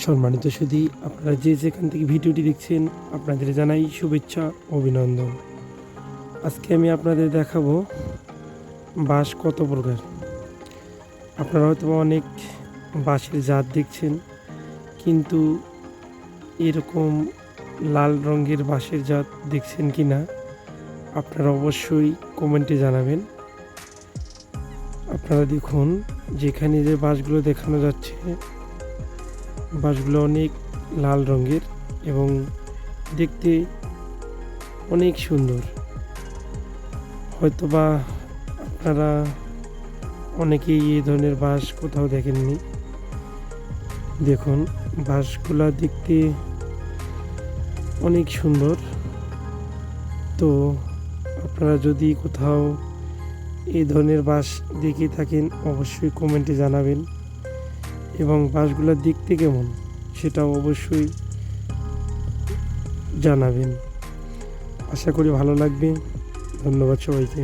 সম্মানিত সুধী, আপনারা যে যেখান থেকে ভিডিওটি দেখছেন আপনাদের জানাই শুভেচ্ছা অভিনন্দন। আজকে আমি আপনাদের দেখাবো বাঁশ কত প্রকার। আপনারা হয়তো অনেক বাঁশের জাত দেখছেন, কিন্তু এরকম লাল রঙের বাঁশের জাত দেখছেন কি না আপনারা অবশ্যই কমেন্টে জানাবেন। আপনারা দেখুন, যেখানে যে বাঁশগুলো দেখানো যাচ্ছে বাঁশগুলো অনেক লাল রঙের এবং দেখতে অনেক সুন্দর। হয়তোবা আপনারা অনেকেই এই ধরনের বাঁশ কোথাও দেখেননি। দেখুন, বাঁশগুলা দেখতে অনেক সুন্দর। তো আপনারা যদি কোথাও এই ধরনের বাঁশ দেখে থাকেন অবশ্যই কমেন্টে জানাবেন, এবং বাঁশগুলো দেখতে কেমন সেটাও অবশ্যই জানাবেন। আশা করি ভালো লাগবে। ধন্যবাদ সবাইকে।